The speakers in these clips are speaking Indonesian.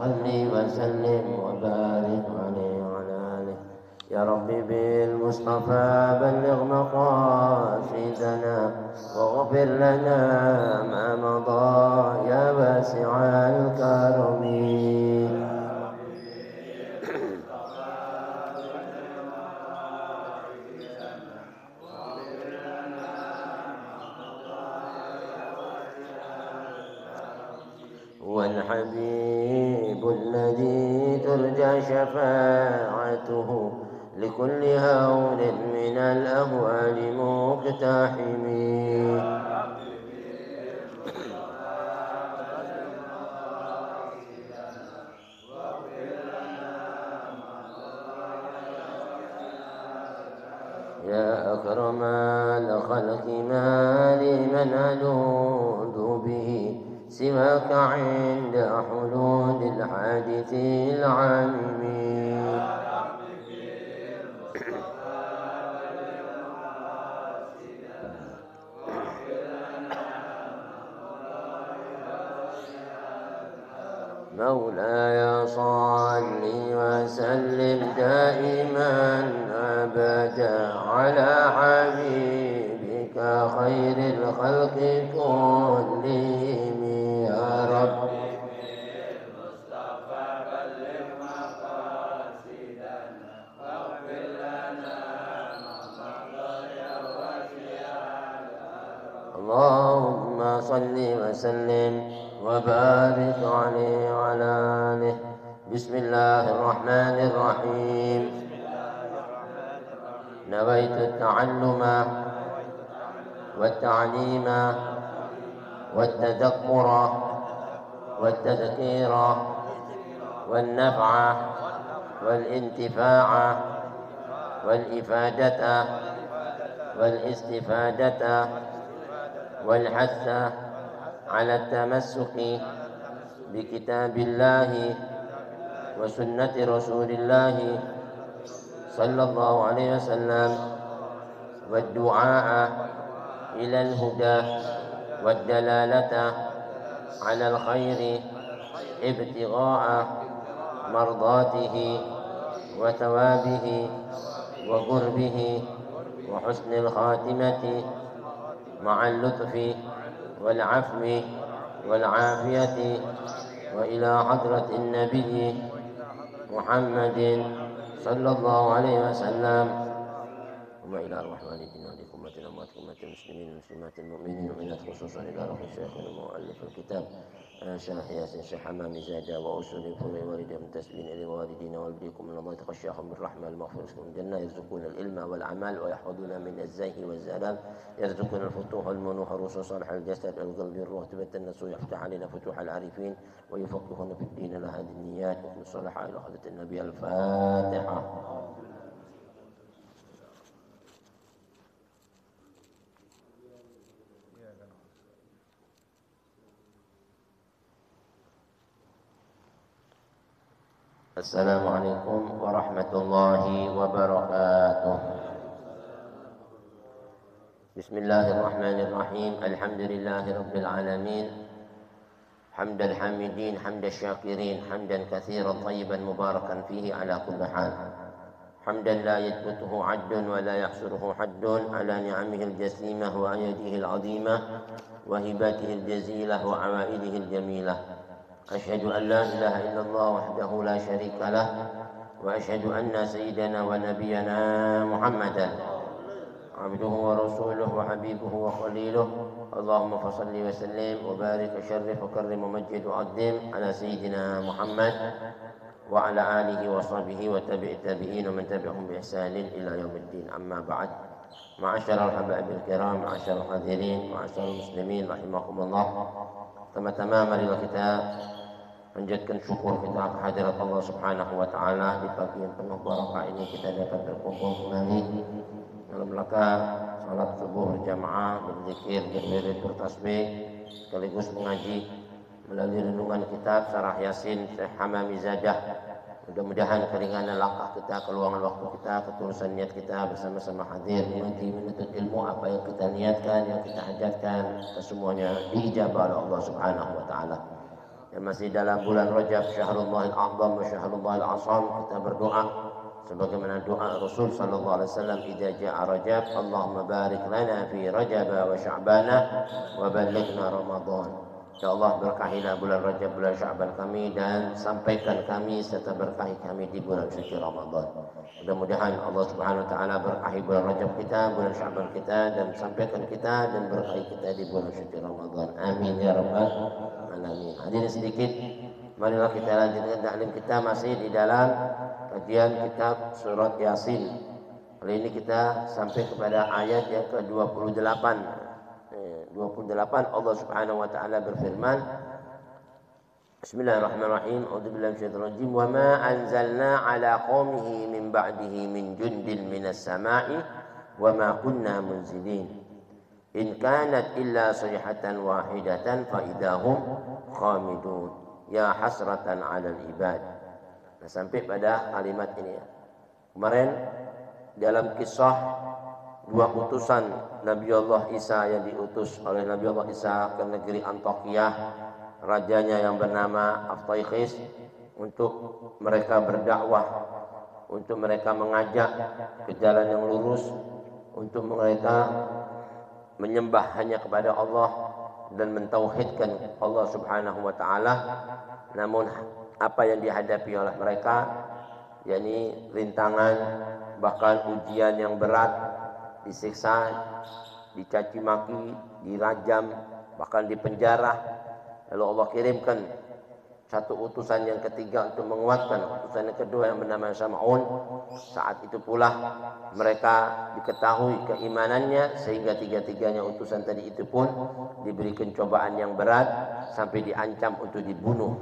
صل وسلم وبارك عليه وعلى آله. يا رب بالمصطفى بلغ مقاصدنا واغفر لنا ما مضى يا واسع الكرم. هو الحبيب الذي ترجى شفاعته لكل هول من الأهوال مقتحم. يا أكرم الخلق ما لمن ألوذ به سواك عند حدود الحادث العامم. مولاي صل وسلم دائما أبدا على حبيبك خير الخلق كلهم يا رب. اللهم صل وسلم وبارك عليه وعلى آله. بسم الله الرحمن الرحيم. نويت التعلم والتعليم والتذكر والتذكير والنفع والانتفاع والإفادة والاستفادة والحث على التمسك بكتاب الله وسنة رسول الله صلى الله عليه وسلم والدعاء إلى الهدى والدلالة على الخير ابتغاء مرضاته وثوابه وقربه وحسن الخاتمة مع اللطف والعفو والعافية وإلى حضرة النبي محمد صلى الله عليه وسلم وإلى أرواح والدينا ولكم أمتنا أمة المسلمين والمسلمات المؤمنين والمؤمنات خصوصا إلى روح شيخنا مؤلف الكتاب شيخ ياسين شيخ حمامي زادا وأسر الفروع والدهم تسليم إلى والدينا والديكم من الله يتغشاهم بالرحمة المغفرة من الجنة يرزقون العلم والأعمال ويحفظون من الزيغ والزلال يرزقون الفتوح والمنوح الرسل صالح الجسد القلب الروح تبت النسوء يفتح علينا فتوح العارفين ويفقهون في الدين لهذه النيات وفي الصالحات إلى حضرة النبي. الفاتحة. السلام عليكم ورحمة الله وبركاته. بسم الله الرحمن الرحيم. الحمد لله رب العالمين حمد الحامدين حمد الشاكرين حمدا كثيرا طيبا مباركا فيه على كل حال، حمدا لا يثبته عد ولا يحصره حد على نعمه الجسيمة وأيده العظيمة وهباته الجزيلة وعوائده الجميلة. أشهد أن لا إله إلا الله وحده لا شريك له وأشهد أن سيدنا ونبينا محمدا عبده ورسوله وحبيبه وخليله. اللهم فصل وسلم وبارك وشرف وكرم ومجد وعظم على سيدنا محمد وعلى آله وصحبه وتابع التابعين ومن تبعهم بإحسان إلى يوم الدين. أما بعد. معاشر الحبايب الكرام، معاشر الحاضرين، معاشر المسلمين rahimakumullah. Pertama-tama marilah kita panjatkan syukur kita kehadirat Allah Subhanahu wa taala. Di pagi yang penuh barakah ini kita dapat berkumpul kembali dalam rangka salat subuh berjamaah, berzikir, berwirid, bertasbih, sekaligus mengaji melalui renungan kitab Syarah Yasin Syekh Hamami Zadah. Mudah-mudahan keringanan langkah kita, keluangan waktu kita, ketulusan niat kita bersama-sama hadir menanti menuntut ilmu. Apa yang kita niatkan, yang kita hajatkan, semuanya diijabah oleh Allah Subhanahu wa taala. yang masih dalam bulan Rajab, Syahrullahil A'zam wa Syahrullahil Asam, kita berdoa sebagaimana doa Rasul sallallahu alaihi wasallam, idza jaa Rajab, Allahumma barik lana fi Rajab wa Sya'bana wa ballighna Ramadan. Ya Allah, berkahilah bulan Rajab, bulan Sya'ban kami, dan sampaikan kami serta berkahi kami di bulan suci Ramadan. Mudah-mudahan Allah Subhanahu wa taala berkahi bulan Rajab kita, bulan Sya'ban kita, dan sampaikan kita dan berkahi kita di bulan suci Ramadan. Amin ya rabbal alamin. Hadirin sedikit, marilah kita lanjutkan taklim kita masih di dalam kajian kitab surat Yasin. Kali ini kita sampai kepada ayat yang ke-28. 28 Allah Subhanahu wa taala berfirman, Bismillahirrahmanirrahim. A'udzubillahi minasyaitonir rajim. Wa ma anzalna 'ala qaumihi min ba'dihi min jundin minas sama'i wa ma kunna munzilin. In kanat illa sayhatan wahidatan fa idahum khamidun. Ya hasratan 'alal ibad. Nah, sampai pada kalimat ini ya. Kemarin dalam kisah dua utusan Nabi Allah Isa yang diutus oleh Nabi Allah Isa ke negeri Antiokhia, rajanya yang bernama Aftaikhis, untuk mereka berdakwah, untuk mereka mengajak ke jalan yang lurus, untuk mereka menyembah hanya kepada Allah dan mentauhidkan Allah Subhanahu wa taala. Namun apa yang dihadapi oleh mereka, yakni rintangan, bahkan ujian yang berat, disiksa, dicaci maki, dirajam, bahkan dipenjara. Lalu Allah kirimkan satu utusan yang ketiga untuk menguatkan utusan yang kedua yang bernama Sam'un. Saat itu pula mereka diketahui keimanannya, sehingga tiga-tiganya utusan tadi itu pun diberikan cobaan yang berat sampai diancam untuk dibunuh.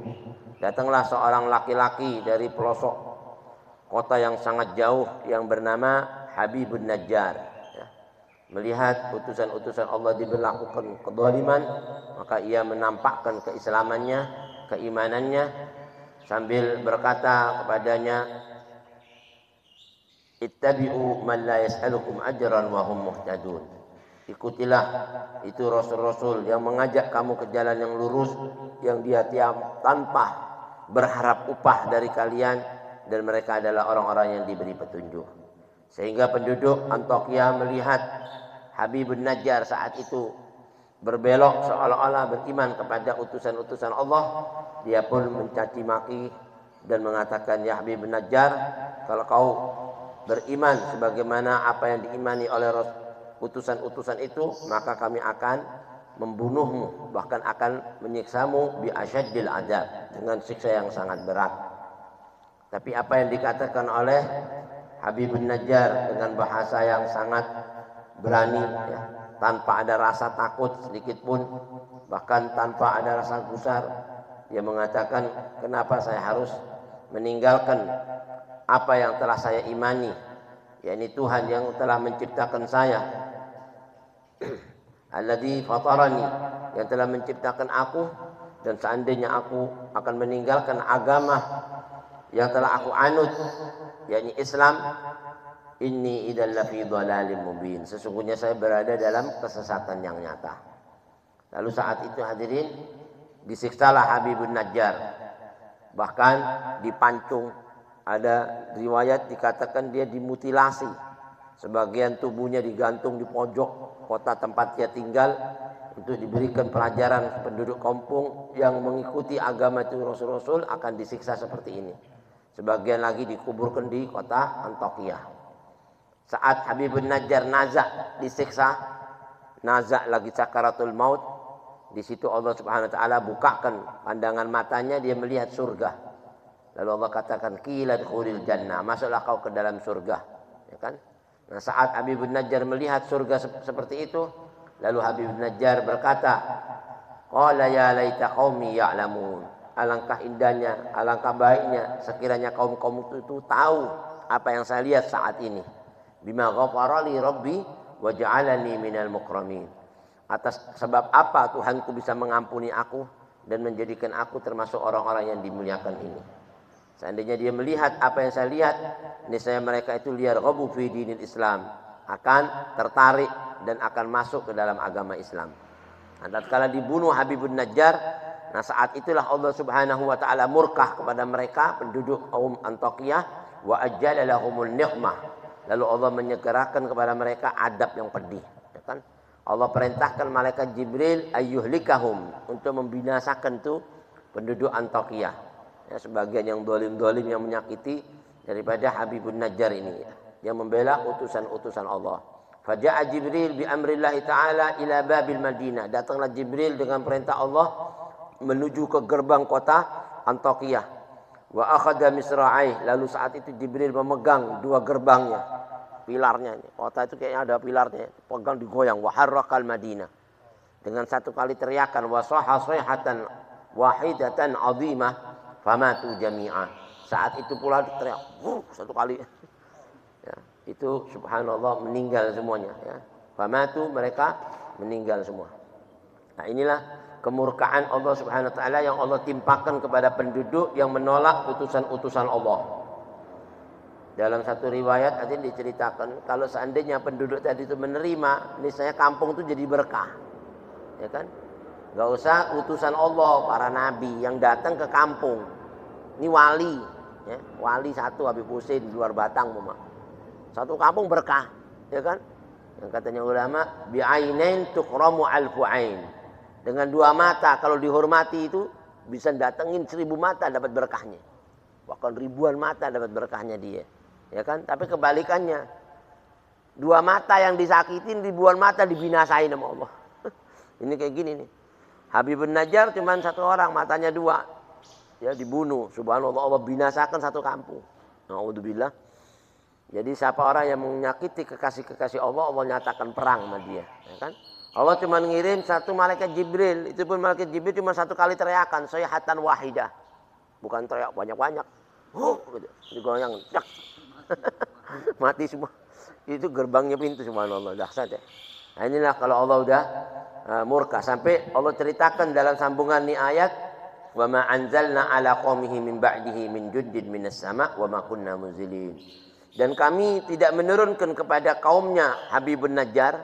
Datanglah seorang laki-laki dari pelosok kota yang sangat jauh yang bernama Habibun Najjar. Melihat utusan-utusan Allah diberlakukan kezaliman, maka ia menampakkan keislamannya, keimanannya, sambil berkata kepadanya, ittabi'u man la yas'alukum ajran wa hum muhtadun. Ikutilah itu rasul-rasul yang mengajak kamu ke jalan yang lurus, yang dia tanpa berharap upah dari kalian, dan mereka adalah orang-orang yang diberi petunjuk. Sehingga penduduk Antiokhia melihat Habibun Najjar saat itu berbelok seolah-olah beriman kepada utusan-utusan Allah. Dia pun mencaci maki dan mengatakan, ya Habibun Najjar, kalau kau beriman sebagaimana apa yang diimani oleh utusan-utusan itu, maka kami akan membunuhmu, bahkan akan menyiksamu bi asyaddil adab, dengan siksa yang sangat berat. Tapi apa yang dikatakan oleh Habibun Najjar dengan bahasa yang sangat berani, ya, tanpa ada rasa takut sedikit pun, bahkan tanpa ada rasa gusar, dia mengatakan, kenapa saya harus meninggalkan apa yang telah saya imani, yakni Tuhan yang telah menciptakan saya, alladzi fatarani, yang telah menciptakan aku, dan seandainya aku akan meninggalkan agama yang telah aku anut, yakni Islam, inni idzal lafi dhalalim mubin, sesungguhnya saya berada dalam kesesatan yang nyata. Lalu saat itu hadirin, disiksalah Habibun Najjar, bahkan dipancung. Ada riwayat dikatakan dia dimutilasi, sebagian tubuhnya digantung di pojok kota tempat dia tinggal untuk diberikan pelajaran penduduk kampung yang mengikuti agama itu Rasul-Rasul akan disiksa seperti ini. Sebagian lagi dikuburkan di kota Antiokhia. Saat Habibun Najjar nazak disiksa, nazak lagi sakaratul maut, di situ Allah Subhanahu wa taala bukakan pandangan matanya, dia melihat surga. Lalu Allah katakan, qila dkhulil jannah, masuklah kau ke dalam surga, ya kan? Nah, saat Habibun Najjar melihat surga seperti itu, lalu Habibun Najjar berkata, qala ya laita qaumi ya'lamun, alangkah indahnya, alangkah baiknya sekiranya kaum-kaum itu tahu apa yang saya lihat saat ini. Bima ghafara li rabbi wa ja'alani minal mukramin, atas sebab apa Tuhanku bisa mengampuni aku dan menjadikan aku termasuk orang-orang yang dimuliakan ini. Seandainya dia melihat apa yang saya lihat, niscaya mereka itu liyarghabu fi dinil Islam, akan tertarik dan akan masuk ke dalam agama Islam. Nah, tatkala dibunuh Habibun Najjar, Nah saat itulah Allah subhanahu wa ta'ala murkah kepada mereka penduduk kaum Antakiyah. Wa ajjala lahumul niqmah. Lalu Allah menyegerakan kepada mereka adab yang pedih. Ya kan? Allah perintahkan malaikat Jibril ayyuhlikahum untuk membinasakan tuh penduduk Antakiyah. Ya, sebagian yang dolim-dolim yang menyakiti daripada Habibun Najjar ini. Yang membela utusan-utusan Allah. Faja'a Jibril bi amrillahi ta'ala ila babil Madinah. Datanglah Jibril dengan perintah Allah menuju ke gerbang kota Antakiyah. Wa akhadha misra'aih. Lalu saat itu Jibril memegang dua gerbangnya, pilarnya ini. Kota itu kayaknya ada pilarnya, pegang digoyang. Wa harraqal Madinah. Dengan satu kali teriakan, wa sahha sayhatan wahidatan 'azimah famatu jami'ah. Saat itu pula teriak, satu kali. Ya, itu subhanallah meninggal semuanya, ya. Famatu, mereka meninggal semua. Nah, inilah kemurkaan Allah Subhanahu wa taala yang Allah timpakan kepada penduduk yang menolak utusan-utusan Allah. Dalam satu riwayat ada diceritakan kalau seandainya penduduk tadi itu menerima, niscaya kampung itu jadi berkah. Ya kan? Enggak usah utusan Allah, para nabi yang datang ke kampung. Ini wali, ya. Wali satu Habib Husin di luar Batang, Mama. Satu kampung berkah, ya kan? Yang katanya ulama, bi'ainain tuqramu alfu ain. Dengan dua mata kalau dihormati itu bisa datengin 1000 mata dapat berkahnya. Bahkan ribuan mata dapat berkahnya dia. Ya kan? Tapi kebalikannya. Dua mata yang disakitin, ribuan mata dibinasain sama Allah. Ini kayak gini nih. Habibun Najjar cuma satu orang, matanya dua. Ya dibunuh. Subhanallah, Allah binasakan satu kampung. Na'udzubillah. Jadi siapa orang yang menyakiti kekasih-kekasih Allah, Allah nyatakan perang sama dia. Ya kan? Allah cuma ngirim satu malaikat Jibril. Itu pun malaikat Jibril cuma satu kali teriakan. Sayhatan wahidah. Bukan teriak banyak-banyak. Gitu. Digoyang. Mati semua. Itu gerbangnya pintu, subhanallah. Dahsyat ya. Nah inilah kalau Allah udah murka. Sampai Allah ceritakan dalam sambungan ni ayat. Wa ma anzalna ala qaumihi min ba'dihi min juddin minas sama' wa ma kunna munzilin. Dan kami tidak menurunkan kepada kaumnya Habibun Najjar.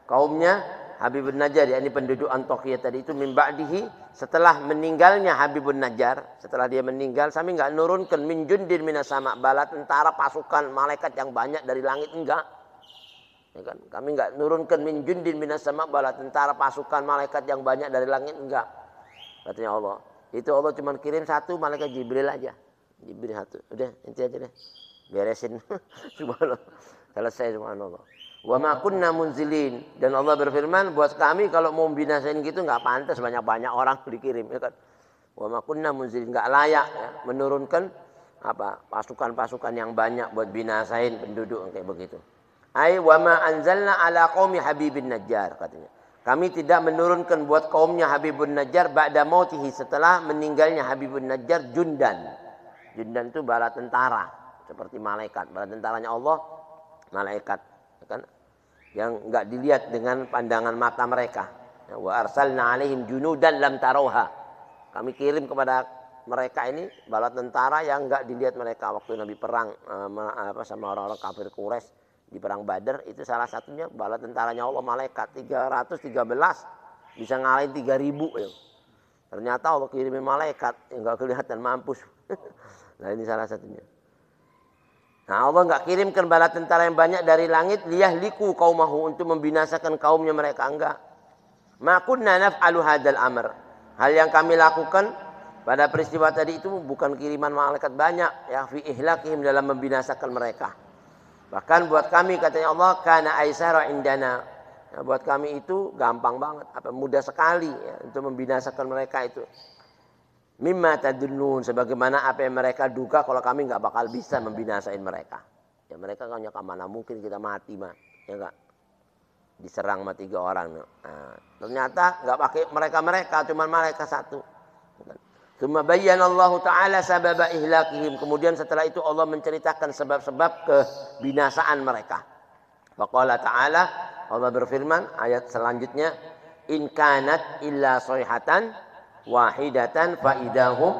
Kaumnya Habibun Najjar, yakni penduduk Antakiyah tadi itu min ba'dihi, setelah meninggalnya Habibun Najjar, setelah dia meninggal, kami enggak nurunkan min jundin minas sama' bala tentara pasukan malaikat yang banyak dari langit, enggak. Ya kan? Kami enggak nurunkan min jundin minas sama' bala tentara pasukan malaikat yang banyak dari langit, enggak. Katanya Allah. Itu Allah cuma kirim satu malaikat Jibril aja. Jibril satu. Udah, inti aja deh. Beresin. Subhanallah. Selesai, subhanallah. Wa ma kunna munzilin. Dan Allah berfirman, buat kami kalau mau binasain gitu nggak pantas banyak-banyak orang dikirim, ya kan? Wa ma kunna munzilin, nggak layak ya, menurunkan apa pasukan-pasukan yang banyak buat binasain penduduk kayak begitu. Ai wa ma anzalna ala qaumi Habibin Najjar, katanya. Kami tidak menurunkan buat kaumnya Habibun Najjar ba'da mautihi, setelah meninggalnya Habibun Najjar jundan. Jundan itu bala tentara, seperti malaikat. Bala tentaranya Allah, malaikat, ya kan? Yang enggak dilihat dengan pandangan mata mereka. Wa arsalna alaihim junudan lam tarauha. Kami kirim kepada mereka ini bala tentara yang enggak dilihat mereka waktu Nabi perang sama orang-orang kafir Quraisy di perang Badar. Itu salah satunya bala tentaranya Allah, malaikat 313 bisa ngalahin 3000 ya. Ternyata Allah kirimin malaikat yang enggak kelihatan, mampus. Nah ini salah satunya. Nah Allah enggak kirimkan bala tentara yang banyak dari langit liyahliku qaumahu, untuk membinasakan kaumnya mereka, enggak. Ma kunna naf'alu hadzal amr. Hal yang kami lakukan pada peristiwa tadi itu bukan kiriman malaikat banyak ya, fi ihlakihim, dalam membinasakan mereka. Bahkan buat kami, katanya Allah, kana aisara indana. Nah, buat kami itu gampang banget, mudah sekali ya, untuk membinasakan mereka itu. Mimma tadunnun, sebagaimana apa yang mereka duga kalau kami nggak bakal bisa membinasain mereka. Ya mereka kan mana mungkin kita mati mah, ya enggak. Diserang sama 3 orang. Nah, ternyata nggak pakai mereka, cuma malaikat satu. Tsumma bayyana Allah Ta'ala sababa ihlakihim. Kemudian setelah itu Allah menceritakan sebab-sebab kebinasaan mereka. Faqala Ta'ala, Allah berfirman ayat selanjutnya, in kanat illa sayhatan wahidatan fa idahum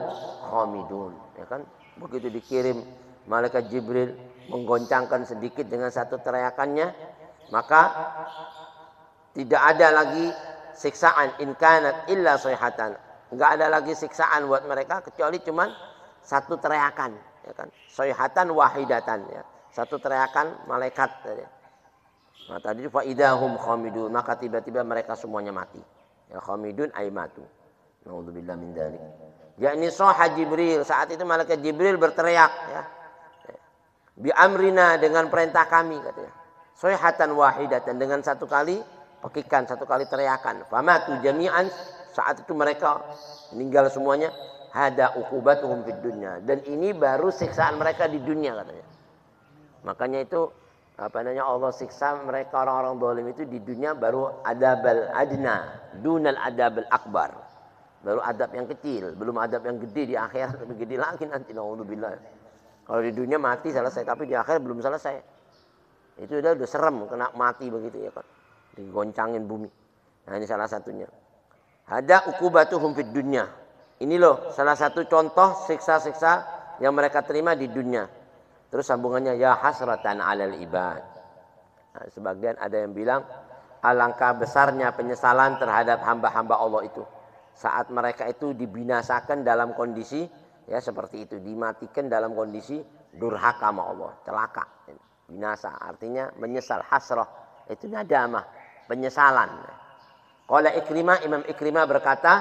khamidun. Ya kan? Begitu dikirim malaikat Jibril menggoncangkan sedikit dengan satu teriakannya, maka tidak ada lagi siksaan. In kanat illa sayhatan. nggak ada lagi siksaan buat mereka kecuali cuman satu teriakan, ya kan? Sayhatan wahidatan, ya. Satu teriakan malaikat. Ya. Nah, tadi fa idahum khamidun, maka tiba-tiba mereka semuanya mati. Ya khamidun ay matu. Nauzubillah min dzalik. Yakni soha Jibril, saat itu malaikat Jibril berteriak, ya. Bi amrina, dengan perintah kami, katanya. Sayhatan wahidatan, dengan satu kali pekikan, satu kali teriakan. Famatu jami'an, saat itu mereka meninggal semuanya. Hada uqubatuhum fid dunya, dan ini baru siksaan mereka di dunia, katanya. Makanya itu Allah siksa mereka orang-orang zalim itu di dunia baru adabal adna dunal adabal akbar. Baru adab yang kecil, belum adab yang gede. Di akhirat lebih gede lagi nanti, naudzubillah. Kalau di dunia mati selesai, tapi di akhirat belum selesai. Itu udah serem, kena mati begitu, ya kan. Digoncangin bumi. Nah, ini salah satunya. Hada uqubatuhum fid dunya. Ini loh salah satu contoh siksa-siksa yang mereka terima di dunia. Terus sambungannya, ya hasratan alal ibad. Nah, sebagian ada yang bilang alangkah besarnya penyesalan terhadap hamba-hamba Allah itu. Saat mereka itu dibinasakan dalam kondisi ya seperti itu, dimatikan dalam kondisi durhaka sama Allah, celaka. Binasa artinya menyesal, hasrah itu nadamah, penyesalan. Qala Ikrimah, Imam Ikrimah berkata,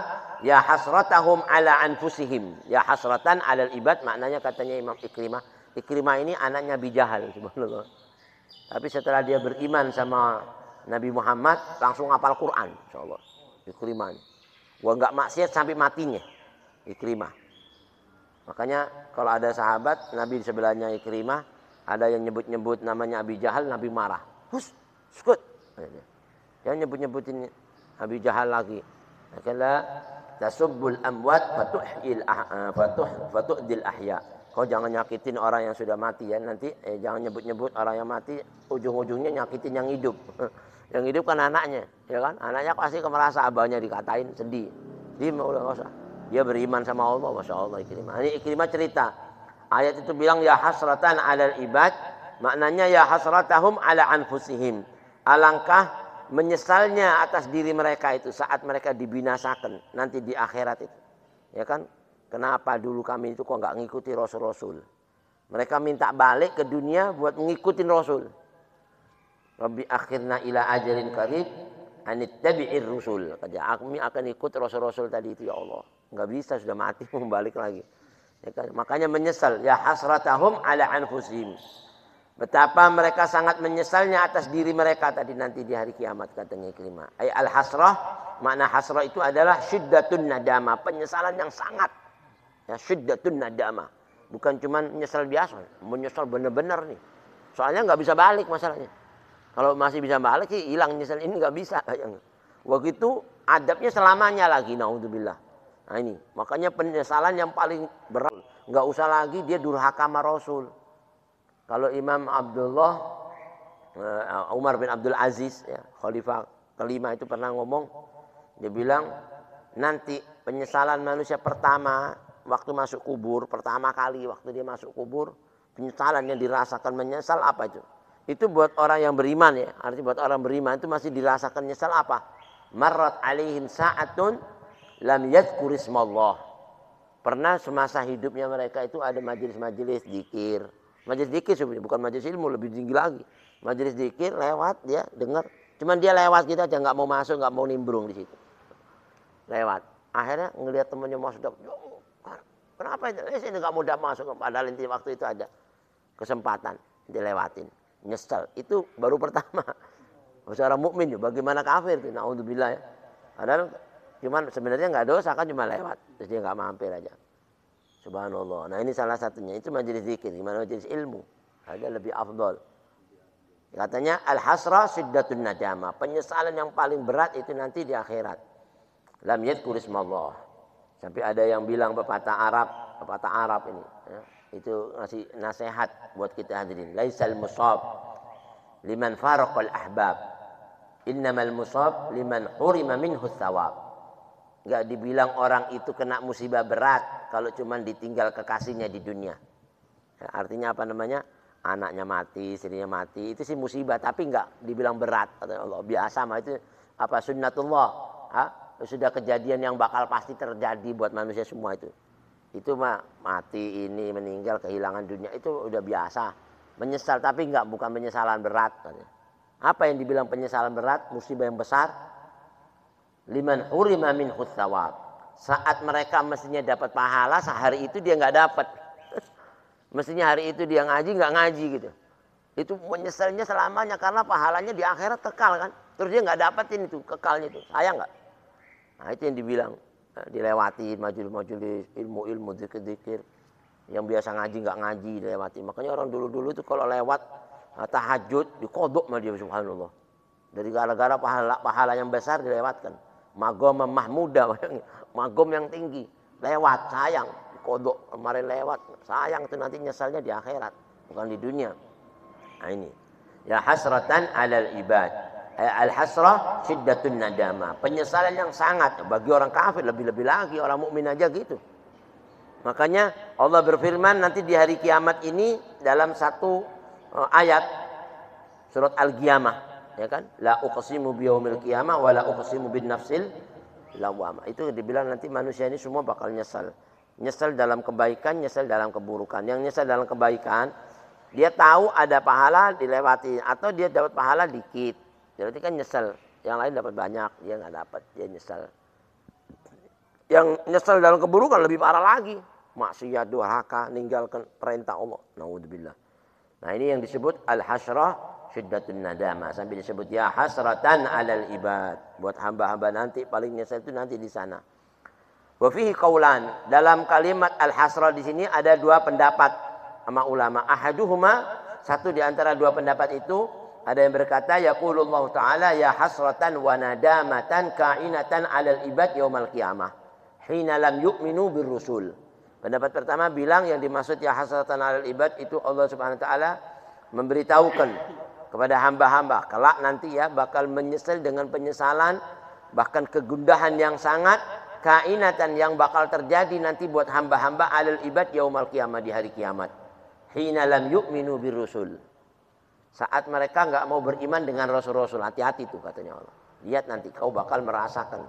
ya hasratahum ala anfusihim, ya hasratan alal ibad, maknanya katanya Imam Ikrimah. Ikrimah ini anaknya Abi Jahal, subhanallah. Tapi setelah dia beriman sama Nabi Muhammad, langsung hafal Quran, insyaallah. Ikrimah. Wah, enggak maksiat sampai matinya. Ikrimah. Makanya kalau ada sahabat Nabi di sebelahnya Ikrimah, ada yang nyebut-nyebut namanya Abi Jahal, Nabi marah. Hus, skut. Jangan nyebut-nyebutin Abi Jahal lagi. Kala tasubbul amwat fatuhdil ahya. Kau jangan nyakitin orang yang sudah mati, ya. Nanti jangan nyebut-nyebut orang yang mati, ujung-ujungnya nyakitin yang hidup. Yang hidup kan anaknya, ya kan? Anaknya pasti merasa abahnya dikatain, sedih. Dia mau enggak usah. Dia beriman sama Allah, Masya Allah. Ikrimah. Ini Ikrimah cerita. Ayat itu bilang ya hasratan alal ibad, maknanya ya hasratahum ala anfusihim. Alangkah menyesalnya atas diri mereka itu saat mereka dibinasakan nanti di akhirat itu. Ya kan? Kenapa dulu kami itu kok nggak ngikuti Rasul-Rasul? Mereka minta balik ke dunia buat ngikutin Rasul. Rabbi akhirna ila ajalin qarib anittabi'ir rusul. Kami akan ikut Rasul-Rasul tadi itu, ya Allah. Nggak bisa, sudah mati mau balik lagi. Ya kan? Makanya menyesal. Ya hasratahum ala anfusihim. Betapa mereka sangat menyesalnya atas diri mereka tadi nanti di hari kiamat, katanya Ikrimah. Ay al-hasrah, makna hasrah itu adalah syiddatun nadama, penyesalan yang sangat. Ya, syiddatun nadama. Bukan cuma menyesal biasa, menyesal benar-benar nih. Soalnya nggak bisa balik masalahnya. Kalau masih bisa balik sih hilang nyesal, ini nggak bisa. Waktu itu adabnya selamanya lagi, naudzubillah. Nah ini, makanya penyesalan yang paling berat. Nggak usah lagi dia durhaka sama Rasul. Kalau Imam Umar bin Abdul Aziz, ya, khalifah kelima itu pernah ngomong, dia bilang nanti penyesalan manusia pertama waktu masuk kubur, pertama kali waktu dia masuk kubur, penyesalan yang dirasakan menyesal apa itu? Itu buat orang yang beriman, ya, artinya buat orang beriman itu masih dirasakan nyesal apa? Marrat alaihim sa'atun lam yadhkur ismallah. Pernah semasa hidupnya mereka itu ada majelis-majelis zikir. Majelis zikir sebenarnya bukan majelis ilmu, lebih tinggi lagi. Majelis zikir lewat dia dengar, cuman dia lewat gitu aja, nggak mau masuk, nggak mau nimbrung di situ. Lewat. Akhirnya ngelihat temannya masuk, kenapa itu? Saya nggak mau masuk, padahal inti waktu itu ada kesempatan dilewatin. Nyesel. Itu baru pertama. Seorang mukmin juga, bagaimana kafir itu? Naudzubillah, ya. Padahal cuman sebenarnya nggak dosa kan, cuma lewat, terus dia nggak mampir aja. Subhanallah. Nah ini salah satunya. Itu majelis zikir. Gimana majelis ilmu? Ada lebih afdol. Katanya al-hasra syiddatun nadama. Penyesalan yang paling berat itu nanti di akhirat. Lam yadhkur ismallah. Sampai ada yang bilang pepatah Arab ini. Ya, itu ngasih nasihat buat kita hadirin. Laisal musab liman faraqal ahbab. Innamal musab liman hurima minhu thawab. Enggak dibilang orang itu kena musibah berat kalau cuma ditinggal kekasihnya di dunia. Ya, artinya apa namanya? Anaknya mati, istrinya mati, itu sih musibah, tapi enggak dibilang berat. Kata Allah, biasa mah itu apa sunnatullah. sudah kejadian yang bakal pasti terjadi buat manusia semua itu. Itu mah mati, ini meninggal, kehilangan dunia itu udah biasa. Menyesal tapi bukan penyesalan berat. Apa yang dibilang penyesalan berat? Musibah yang besar. Liman hurima minhus thawab. Saat mereka mestinya dapat pahala, sehari itu dia nggak dapat. Mestinya hari itu dia ngaji, nggak ngaji gitu. Itu menyesalnya selamanya karena pahalanya di akhirat kekal kan. Terus dia nggak dapetin itu, kekalnya itu. Sayang nggak? Nah itu yang dibilang. Dilewati majelis-majelis, ilmu-ilmu, zikir-zikir. Yang biasa ngaji nggak ngaji dilewati. Makanya orang dulu-dulu itu kalau lewat tahajud, dikodok sama dia, subhanallah. Dari gara-gara pahala yang besar dilewatkan. Magom mahmuda, magom yang tinggi. Lewat, sayang. Kodok kemarin lewat. Sayang itu nanti nyesalnya di akhirat. Bukan di dunia. Nah ini. Ya hasratan alal ibad. Al-hasrah syiddatun nadama. Penyesalan yang sangat. Bagi orang kafir lebih-lebih lagi. Orang mukmin aja gitu. Makanya Allah berfirman nanti di hari kiamat ini. Dalam satu ayat. Surat Al-Qiyamah. Ya kan? La uqsimu biyaumil qiyamah wa la uqsimu bin nafsil lawwamah. Itu dibilang nanti manusia ini semua bakal nyesal. Nyesal dalam kebaikan, nyesal dalam keburukan. Yang nyesal dalam kebaikan, dia tahu ada pahala dilewati atau dia dapat pahala dikit. Berarti kan nyesal. Yang lain dapat banyak, dia nggak dapat, dia nyesal. Yang nyesal dalam keburukan lebih parah lagi. Maksiat, durhaka, ninggalkan perintah Allah. Naudzubillah. Nah ini yang disebut al-hasrah syiddatun nadama, sampai disebut ya hasratan alal ibad, buat hamba-hamba nanti paling nyesel itu nanti di sana. Wa fihi qaulan, dalam kalimat al-hasrah di sini ada dua pendapat sama ulama. Ahaduhuma, satu di antara dua pendapat itu ada yang berkata yaqulullahu taala ya hasratan wa nadamatan kainatan alal ibad yaumal qiyamah hina lam yu'minu birrusul. Pendapat pertama bilang yang dimaksud ya hasratan alal ibad itu Allah Subhanahu wa taala memberitahukan kepada hamba-hamba kelak nanti ya bakal menyesal dengan penyesalan bahkan kegundahan yang sangat kainatan yang bakal terjadi nanti buat hamba-hamba alal ibad yaumal qiyamah di hari kiamat. Hina lam yu'minu birrusul. Saat mereka enggak mau beriman dengan rasul-rasul, hati-hati tuh katanya Allah. Lihat nanti kau bakal merasakan.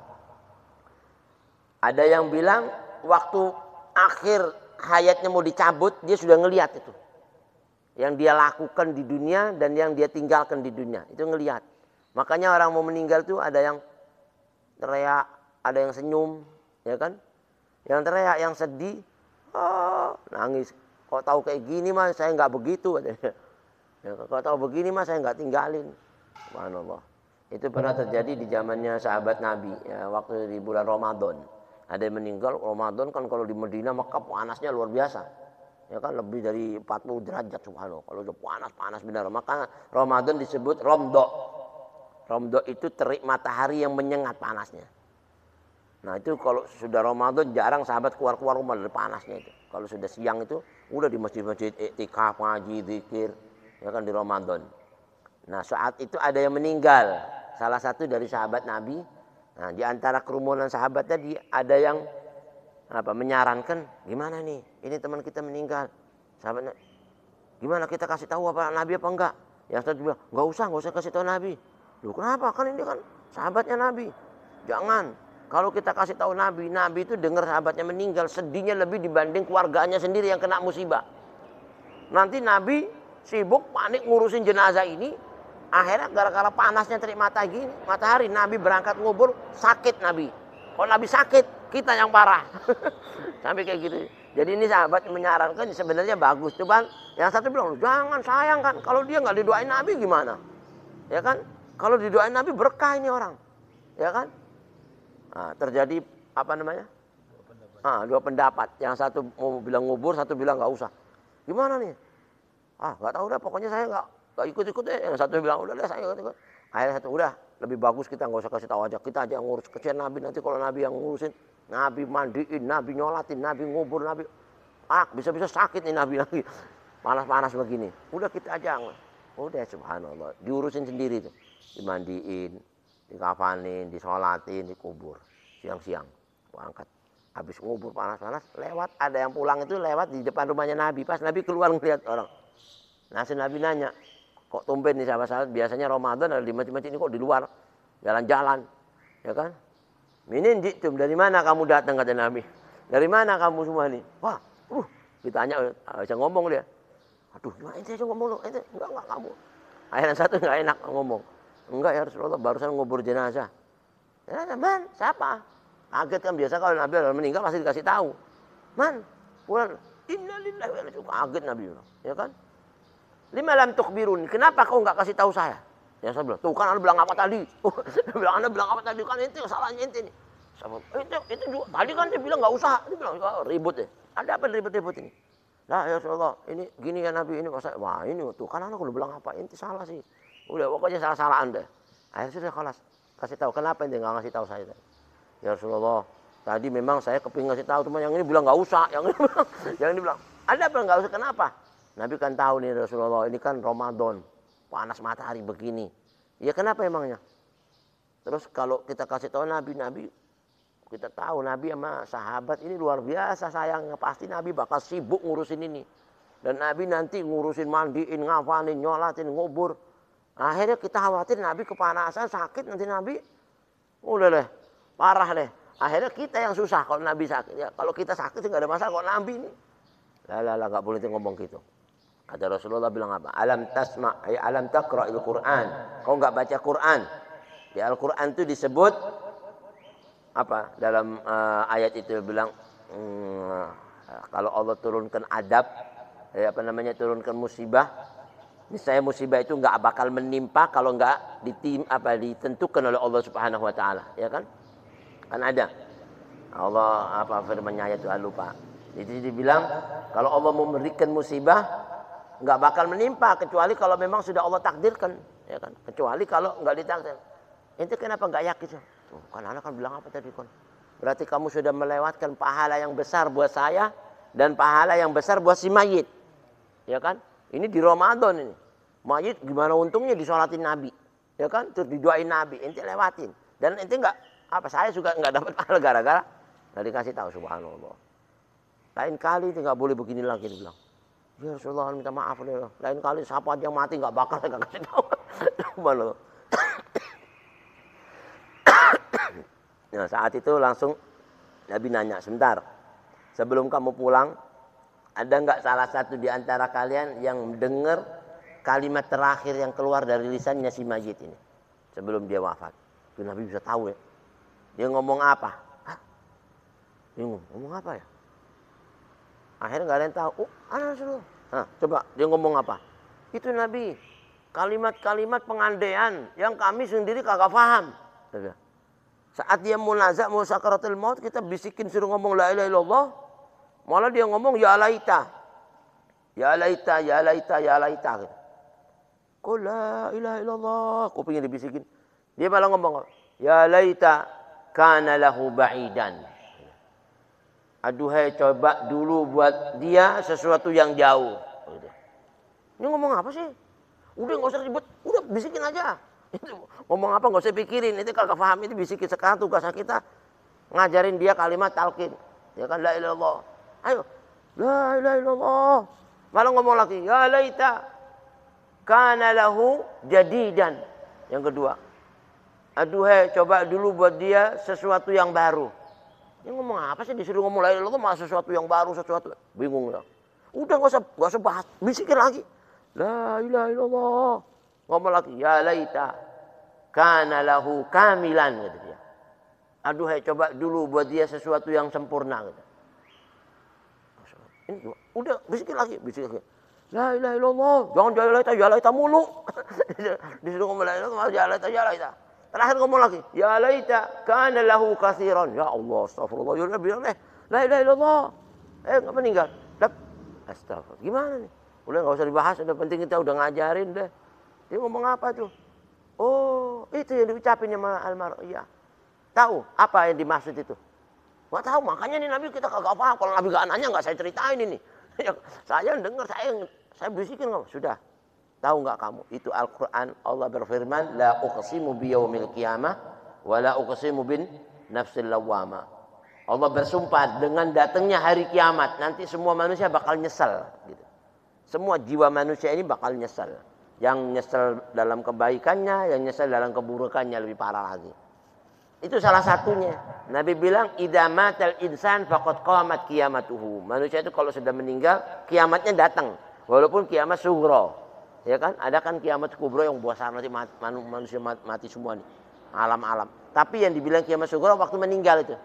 Ada yang bilang waktu akhir hayatnya mau dicabut dia sudah ngelihat itu. Yang dia lakukan di dunia dan yang dia tinggalkan di dunia. Itu ngelihat. Makanya orang mau meninggal tuh ada yang teriak, ada yang senyum. Ya kan? Yang teriak, yang sedih. Oh, nangis. Kok tahu kayak gini mah saya nggak begitu. Ya, kok tahu begini mah saya nggak tinggalin. Subhanallah. Itu pernah terjadi di zamannya sahabat Nabi. Ya, waktu di bulan Ramadan. Ada yang meninggal, Ramadan kan kalau di Medina Mekah panasnya luar biasa. Ya kan lebih dari 40 derajat subhanallah. Kalau udah panas benar. Maka Ramadan disebut Romdo. Romdo itu terik matahari yang menyengat panasnya. Nah itu kalau sudah Ramadan jarang sahabat keluar rumah dari panasnya itu. Kalau sudah siang itu udah di masjid-masjid iktikaf, ngaji, zikir. Ya kan di Ramadan. Nah saat itu ada yang meninggal. Salah satu dari sahabat Nabi. Nah di antara kerumunan sahabat tadi ada yang menyarankan gimana nih ini teman kita meninggal sahabatnya gimana kita kasih tahu apa Nabi apa enggak. Yang satu bilang nggak usah kasih tahu Nabi. Loh kenapa, kan ini kan sahabatnya Nabi. Jangan, kalau kita kasih tahu Nabi itu dengar sahabatnya meninggal sedihnya lebih dibanding keluarganya sendiri yang kena musibah. Nanti Nabi sibuk panik ngurusin jenazah ini, akhirnya gara-gara panasnya terik matahari Nabi berangkat ngubur sakit Nabi. Kalau Nabi sakit kita yang parah. Sampai kayak gitu. Jadi ini sahabat menyarankan sebenarnya bagus. Cuman yang satu bilang jangan, sayang kan. Kalau dia nggak didoain Nabi gimana? Ya kan? Kalau didoain Nabi berkah ini orang. Ya kan? Nah, terjadi apa namanya? Dua pendapat. Yang satu mau bilang ngubur, satu bilang nggak usah. Gimana nih? Nggak tahu deh. Pokoknya saya nggak ikut-ikut deh. Yang satu bilang udah deh saya ikut-ikut. Akhirnya satu udah lebih bagus kita nggak usah kasih tahu aja. Kita aja yang ngurus. Kesian Nabi, nanti kalau Nabi yang ngurusin, Nabi mandiin, Nabi nyolatin, Nabi ngubur, Nabi bisa-bisa sakit nih Nabi lagi. Panas-panas begini. Udah kita aja. Udah subhanallah. Diurusin sendiri tuh. Dimandiin, dikafanin, disolatin, dikubur. Siang-siang. Angkat. Habis ngubur panas-panas, lewat. Ada yang pulang itu lewat di depan rumahnya Nabi. Pas Nabi keluar ngeliat orang. Nah Nabi nanya, kok tumben nih sahabat-sahabat, biasanya Ramadan ada di masjid-masjid ini kok di luar. Jalan-jalan. Ya kan? Minin jitum, dari mana kamu datang, kata Nabi. Dari mana kamu semua ini? Wah, ditanya, bisa ngomong dia. Aduh, ente aja ngomong, ente enggak kamu. Akhirnya satu enggak enak ngomong. Enggak ya Rasulullah, barusan ngubur jenazah. Ya, man, siapa? Kaget kan, biasa kalau Nabi meninggal pasti dikasih tahu. Man, pulang. Innalillahi wa inna ilaihi raji'un. Kaget Nabi, ya kan? Lima lam tukhbirun. Kenapa kau enggak kasih tahu saya? Ya saya bilang, tuh kan Anda bilang apa tadi? Anda bilang apa tadi? Kan ente salahnya ente nih. Itu juga. Tadi kan dia bilang enggak usah. Dia bilang, oh, ribut ya. Ada apa ribut-ribut ini? Nah ya Rasulullah, ini gini ya Nabi, ini masa, wah ini tuh kan Anda udah bilang apa? Ente salah sih. Udah pokoknya salah-salah Anda. Akhirnya sudah kelas. Kasih tahu, kenapa ente enggak ngasih tahu saya? Ya Rasulullah, tadi memang saya kepingin ngasih tahu, cuma yang ini bilang nggak usah, yang ini bilang, ada apa nggak usah, kenapa? Nabi kan tahu nih Rasulullah, ini kan Ramadan, panas matahari begini. Ya kenapa emangnya? Terus kalau kita kasih tahu Nabi, kita tahu Nabi sama sahabat ini luar biasa sayangnya, pasti Nabi bakal sibuk ngurusin ini. Dan Nabi nanti ngurusin mandiin, ngafalin, nyolatin, ngubur. Akhirnya kita khawatir Nabi kepanasan, sakit nanti Nabi. Udah deh, parah deh. Akhirnya kita yang susah kalau Nabi sakit. Ya, kalau kita sakit nggak ada masalah, kalau Nabi ini. Lah nggak boleh ngomong gitu. Kata Rasulullah bilang apa? Alam tasma, alam taqra'il Quran. Kau nggak baca Quran? Di Al-Quran itu disebut apa? Dalam ayat itu bilang kalau Allah turunkan adab, turunkan musibah. Misalnya musibah itu nggak bakal menimpa kalau nggak ditentukan oleh Allah Subhanahu Wa Taala, ya kan? Kan ada Allah firman-Nya ayat itu lupa. Jadi dibilang kalau Allah memberikan musibah nggak bakal menimpa kecuali kalau memang sudah Allah takdirkan, ya kan? Kecuali kalau nggak ditakdir. Ente kenapa nggak yakin? Tuh, kan anak kan bilang apa tadi kon? Berarti kamu sudah melewatkan pahala yang besar buat saya dan pahala yang besar buat si mayit, ya kan? Ini di Ramadan ini. Mayit gimana untungnya disolatin Nabi, ya kan? Terus didoain Nabi, ente lewatin. Dan ente nggak saya juga nggak dapat pahala gara-gara nggak dikasih tahu, subhanallah. Lain kali ente nggak boleh begini lagi, dia bilang. Ya Rasulullah minta maaf nih. Lain kali siapa aja yang mati nggak bakal saya kasih tahu. Subhanallah. Nah saat itu langsung Nabi nanya, sebentar. Sebelum kamu pulang, ada nggak salah satu di antara kalian yang dengar kalimat terakhir yang keluar dari lisannya si mayit ini sebelum dia wafat? Itu Nabi bisa tahu ya. Dia ngomong apa? Hah? Dia ngomong apa ya? Akhirnya nggak ada yang tahu. Oh, ada Rasulullah. Nah, coba dia ngomong apa? Itu Nabi. Kalimat-kalimat pengandaian yang kami sendiri kagak paham. Saat dia munazak mau sakaratul maut, kita bisikin suruh ngomong la ilaha illallah. Malah dia ngomong ya laita. Ya laita, ya laita, ya laita. Kok la ilaha illallah? Kok pengen dibisikin. Dia malah ngomong ya laita kana lahu ba'idan. Aduhai, coba dulu buat dia sesuatu yang jauh. Ini ngomong apa sih? Udah nggak usah ribet, udah bisikin aja. Ngomong apa nggak usah pikirin. Itu kalau paham itu bisikin. Sekarang tugasnya kita ngajarin dia kalimat talqin. Ya kan la ilaha illallah. Ayo, la ilaha illallah. Malah ngomong lagi, ya laita kana lahu jadidan. Yang kedua, aduhai, coba dulu buat dia sesuatu yang baru. Ini ngomong apa sih, disuruh ngomong la ilaha illallah malah sesuatu yang baru, sesuatu bingung ya. Udah nggak usah bahas, bisikin lagi. La ilaha illallah. Ngomong lagi, ya laita kana lahu kamilan, kata dia. Aduhai, coba dulu buat dia sesuatu yang sempurna, kata. Ini udah bisikin lagi. La ilaha illallah. Jangan ya laita mulu. Disuruh ngomong la ilaha illallah, ya laita. Terakhir ngomong lagi, ya laita kana lahu katsiran. Ya Allah, astagfirullah. Ya Allah bilang la ilaha illallah. Enggak meninggal. Astagfirullah. Gimana nih? Udah enggak usah dibahas, udah penting kita udah ngajarin deh. Dia ngomong apa tuh? Oh, itu yang diucapin sama almarhum. Tahu apa yang dimaksud itu? Nggak tahu, makanya nih Nabi kita kagak paham. Kalau Nabi gak nanya nggak saya ceritain ini. Saya dengar, saya bisikin nggak. Sudah, tahu nggak kamu? Itu Al-Quran, Allah berfirman, la uqsimu biyaumil qiyamah, wa la uqsimu bin nafsil lawwamah. Allah bersumpah dengan datangnya hari kiamat. Nanti semua manusia bakal nyesal. Gitu. Semua jiwa manusia ini bakal nyesal. Yang nyesal dalam kebaikannya, yang nyesal dalam keburukannya lebih parah lagi. Itu salah satunya. Nabi bilang idza matal insan faqad qamat qiyamatuhu. Manusia itu kalau sudah meninggal kiamatnya datang. Walaupun kiamat sughra. Ya kan? Ada kan kiamat kubra yang besar nanti manusia mati semua nih. Alam-alam. Tapi yang dibilang kiamat sughra waktu meninggal itu.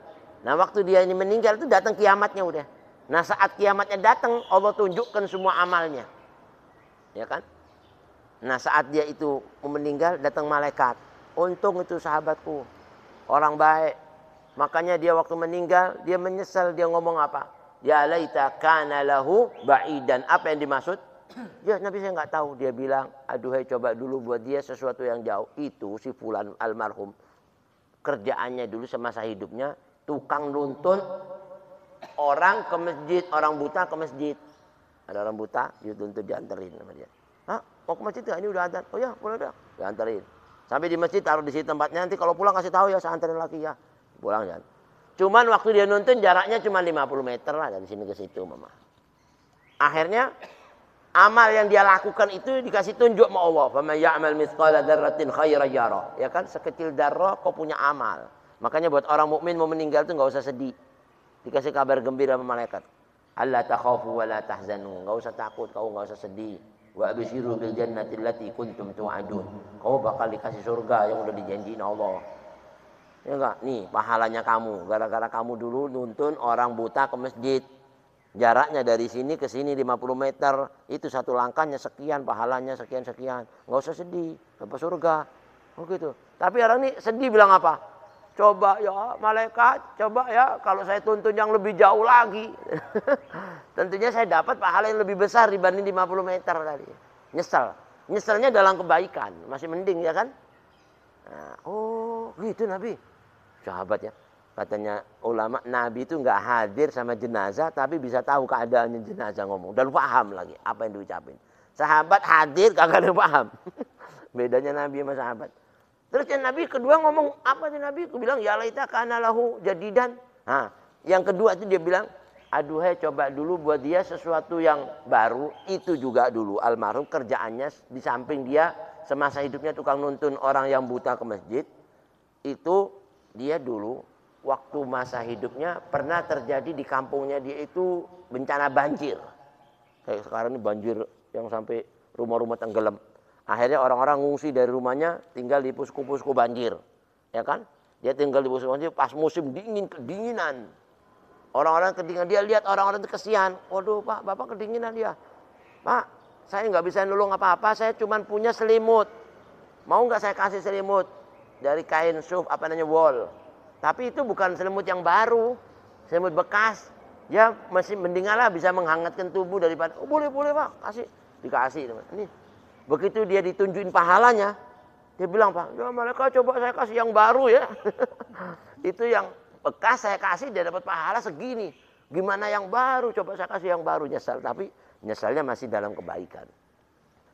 Nah, waktu dia ini meninggal itu datang kiamatnya udah. Nah, saat kiamatnya datang Allah tunjukkan semua amalnya. Ya kan? Nah, saat dia itu meninggal datang malaikat. Untung itu sahabatku. Orang baik. Makanya dia waktu meninggal, dia menyesal, dia ngomong apa? Ya laita kana lahu ba'idan. Apa yang dimaksud? Ya Nabi saya nggak tahu. Dia bilang, aduhai coba dulu buat dia sesuatu yang jauh. Itu si fulan almarhum. Kerjaannya dulu semasa hidupnya, tukang nuntun orang ke masjid, orang buta ke masjid. Ada orang buta, dia tuntut dianterin sama dia. Hah? Mau ke masjid nggak? Ini udah adzan. Oh ya, boleh dah. Dianterin. Sampai di masjid taruh di situ tempatnya. Nanti kalau pulang kasih tahu ya, saya anterin lagi ya. Pulang jalan. Cuman waktu dia nuntun jaraknya cuma 50 meter lah dari sini ke situ, mama. Akhirnya amal yang dia lakukan itu dikasih tunjuk sama Allah. Faman ya'mal mithqala dzarratin khairan yara. Ya kan, sekecil darah kau punya amal. Makanya buat orang mukmin mau meninggal tuh enggak usah sedih. Dikasih kabar gembira sama malaikat. Alla takhafu wa la tahzanu. Enggak usah takut, kau enggak usah sedih. Wa abshiru bil jannati allati kuntum tu'adun. Kau bakal dikasih surga yang udah dijanjiin Allah. Ya enggak? Nih pahalanya kamu. Gara-gara kamu dulu nuntun orang buta ke masjid. Jaraknya dari sini ke sini 50 meter. Itu satu langkahnya sekian, pahalanya sekian-sekian. Enggak usah sedih, dapat surga. Oh gitu. Tapi orang ini sedih bilang apa? Coba ya malaikat, coba ya kalau saya tuntun yang lebih jauh lagi. Tentunya saya dapat pahala yang lebih besar dibanding 50 meter tadi. Nyesal. Nyesalnya dalam kebaikan. Masih mending ya kan? Nah, oh gitu Nabi. Sahabat ya. Katanya ulama Nabi itu nggak hadir sama jenazah tapi bisa tahu keadaannya jenazah ngomong. Dan paham lagi apa yang diucapin. Sahabat hadir kagak ada paham. Bedanya Nabi sama sahabat. Terus yang Nabi kedua ngomong apa sih Nabi? Aku bilang ya laita kana lahu jadidan. Nah, yang kedua itu dia bilang, aduhai coba dulu buat dia sesuatu yang baru. Itu juga dulu almarhum kerjaannya di samping dia semasa hidupnya tukang nuntun orang yang buta ke masjid. Itu dia dulu waktu masa hidupnya pernah terjadi di kampungnya dia itu bencana banjir. Kayak sekarang ini banjir yang sampai rumah-rumah tenggelam. Akhirnya orang-orang ngungsi dari rumahnya tinggal di posko-posko banjir. Ya kan? Dia tinggal di posko banjir pas musim dingin, kedinginan. Orang-orang kedinginan, dia lihat orang-orang itu kesian. Waduh Pak, Bapak kedinginan dia. Pak, saya nggak bisa nolong apa-apa, saya cuma punya selimut. Mau nggak saya kasih selimut? Dari kain suf, apa namanya, wol. Tapi itu bukan selimut yang baru. Selimut bekas. Ya masih mendinganlah bisa menghangatkan tubuh daripada, oh boleh Pak, kasih. Dikasih. Ini. Begitu dia ditunjukin pahalanya, dia bilang, Pak, ya malaikat coba saya kasih yang baru ya. Itu yang bekas saya kasih dia dapat pahala segini. Gimana yang baru? Coba saya kasih yang baru. Nyesal, tapi nyesalnya masih dalam kebaikan.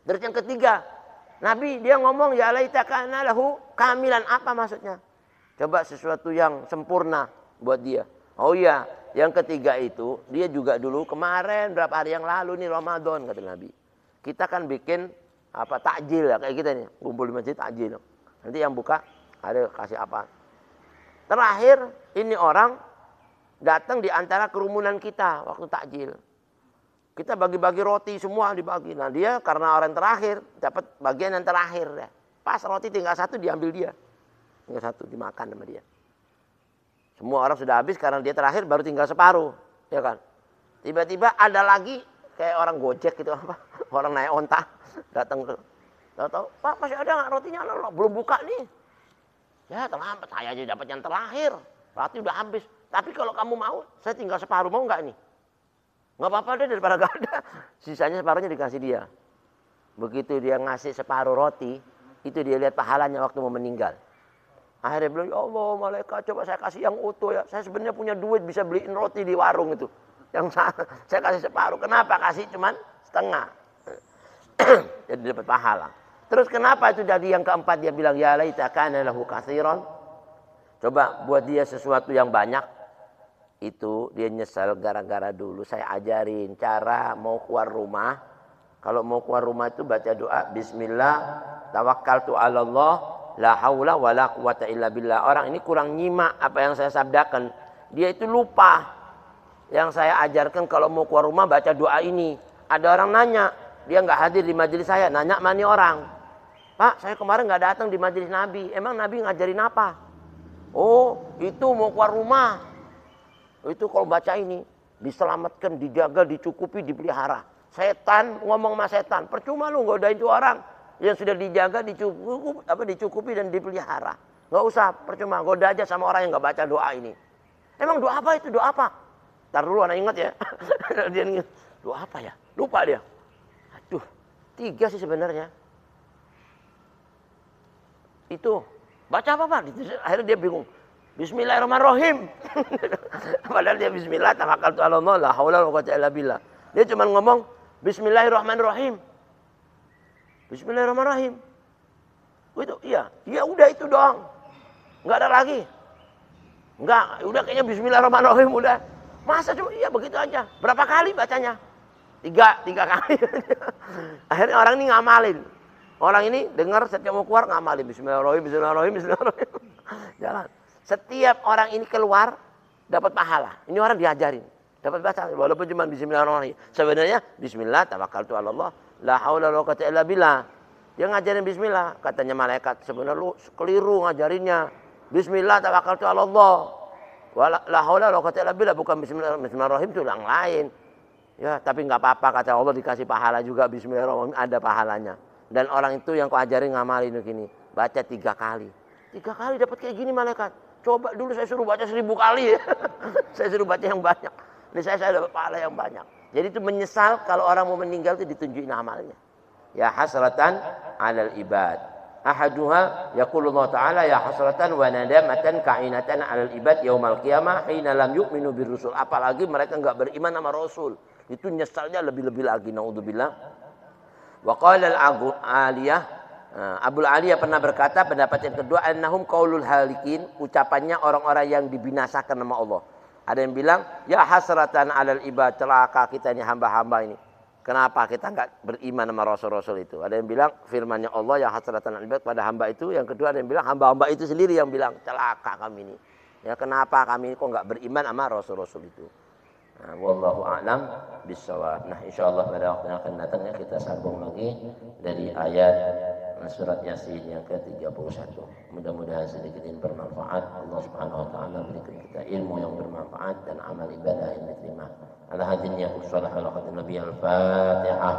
Terus yang ketiga, Nabi dia ngomong ya laita kana lahu kamilan. Apa maksudnya? Coba sesuatu yang sempurna buat dia. Oh iya, yang ketiga itu dia juga dulu kemarin berapa hari yang lalu nih Ramadan kata Nabi. Kita kan bikin apa takjil ya kayak kita nih, kumpul di masjid takjil. Nanti yang buka ada kasih apa. Terakhir ini orang datang di antara kerumunan kita waktu takjil. Kita bagi-bagi roti semua dibagi. Nah dia karena orang terakhir dapat bagian yang terakhir ya. Pas roti tinggal satu diambil dia. Tinggal satu dimakan sama dia. Semua orang sudah habis karena dia terakhir baru tinggal separuh, ya kan. Tiba-tiba ada lagi kayak orang Gojek gitu apa, orang naik onta datang ke, tahu-tahu Pak masih ada nggak rotinya? Loh, belum buka nih. Ya terlambat, saya aja dapat yang terakhir, roti udah habis. Tapi kalau kamu mau, saya tinggal separuh, mau nggak nih? Nggak apa-apa deh daripada nggak ada. Sisanya separuhnya dikasih dia. Begitu dia ngasih separuh roti, itu dia lihat pahalanya waktu mau meninggal. Akhirnya bilang, ya Allah malaikat coba saya kasih yang utuh ya. Saya sebenarnya punya duit bisa beliin roti di warung itu. Yang saya kasih separuh. Kenapa kasih cuman setengah? Jadi dapat pahala. Terus kenapa itu jadi yang keempat dia bilang ya laita kana lahu katsiran. Coba buat dia sesuatu yang banyak. Itu dia nyesal gara-gara dulu saya ajarin cara mau keluar rumah. Kalau mau keluar rumah itu baca doa bismillah tawakkaltu 'alallah La haula wala quwata illa billah. Orang ini kurang nyimak apa yang saya sabdakan. Dia itu lupa. Yang saya ajarkan kalau mau keluar rumah baca doa ini. Ada orang nanya, dia nggak hadir di majelis saya. Nanya mana orang? Pak, saya kemarin nggak datang di majelis Nabi. Emang Nabi ngajarin apa? Oh, itu mau keluar rumah. Itu kalau baca ini, diselamatkan, dijaga, dicukupi, dipelihara. Setan ngomong sama setan, percuma lu godain itu orang yang sudah dijaga, dicukupi dan dipelihara. Nggak usah, percuma, goda aja sama orang yang nggak baca doa ini. Emang doa apa itu? Doa apa? Ntar dulu anak ingat ya. Dia ingat, doa apa ya? Lupa dia. Aduh, 3 sih sebenarnya. Itu, baca apa Pak? Akhirnya dia bingung. Bismillahirrahmanirrahim. Padahal dia bismillah, tawakkaltu 'ala Allah, la haula wala quwwata illa billah. Dia cuma ngomong Bismillahirrahmanirrahim. Bismillahirrahmanirrahim. Itu, iya. Ya udah itu doang. Enggak ada lagi. Enggak, udah kayaknya Bismillahirrahmanirrahim udah. Masa cuma iya begitu aja. Berapa kali bacanya? 3 kali. Akhirnya orang ini ngamalin. Orang ini dengar setiap mau keluar ngamalin Bismillahirrahmanirrahim, Bismillahirrahmanirrahim, Bismillahirrahmanirrahim. Jalan. Setiap orang ini keluar dapat pahala. Ini orang diajarin. Dapat baca walaupun cuma Bismillahirrahmanirrahim. Sebenarnya Bismillah tawakkaltu 'ala Allah, la haula wala quwwata illa billah. Dia ngajarin bismillah, katanya malaikat. Sebenarnya lu keliru ngajarinnya. Bismillah tawakkaltu 'ala Allah. La haula wala quwwata illa billah, bukan Bismillahirrahmanirrahim, itu yang lain. Ya, tapi enggak apa-apa, kata Allah, dikasih pahala juga. Bismillahirrahmanirrahim ada pahalanya. Dan orang itu yang kau ajarin ngamalin begini, baca 3 kali. 3 kali dapat kayak gini malaikat. Coba dulu saya suruh baca 1000 kali ya. Saya suruh baca yang banyak. Ini saya dapat pahala yang banyak. Jadi itu menyesal kalau orang mau meninggal itu ditunjukin amalnya. Ya hasratan 'alal ibad. Ahaduha yaqulullah ta'ala ya hasratan wa nadamatan ka'inatan 'alal ibad yaumal qiyamah hina lam yu'minu birrusul. Apalagi mereka enggak beriman sama rasul. Itu nyesalnya lebih-lebih lagi, naudzubillah. Wa qala al-Aliyah, Abul Aliyah pernah berkata, pendapat yang kedua, annahum qaulul halikin, ucapannya orang-orang yang dibinasakan sama Allah. Ada yang bilang, ya hasratan 'alal ibad, celaka kita ini hamba-hamba ini. Kenapa kita enggak beriman sama rasul-rasul itu? Ada yang bilang firman-Nya Allah, ya hasratan 'alal ibad, pada hamba itu. Yang kedua ada yang bilang hamba-hamba itu sendiri yang bilang celaka kami ini. Ya kenapa kami ini kok enggak beriman sama rasul-rasul itu? Nah, wallahu a'lam bissawab. Nah, insyaallah pada waktu yang akan datang ya kita sambung lagi dari ayat surat Yasin yang ke-31. Mudah-mudahan sedikit ini bermanfaat. Allah Subhanahu wa taala berikan kita ilmu yang bermanfaat dan amal ibadah yang diterima. Ala hadin ya sallallahu alaihi wa sallam. Al-Fatihah.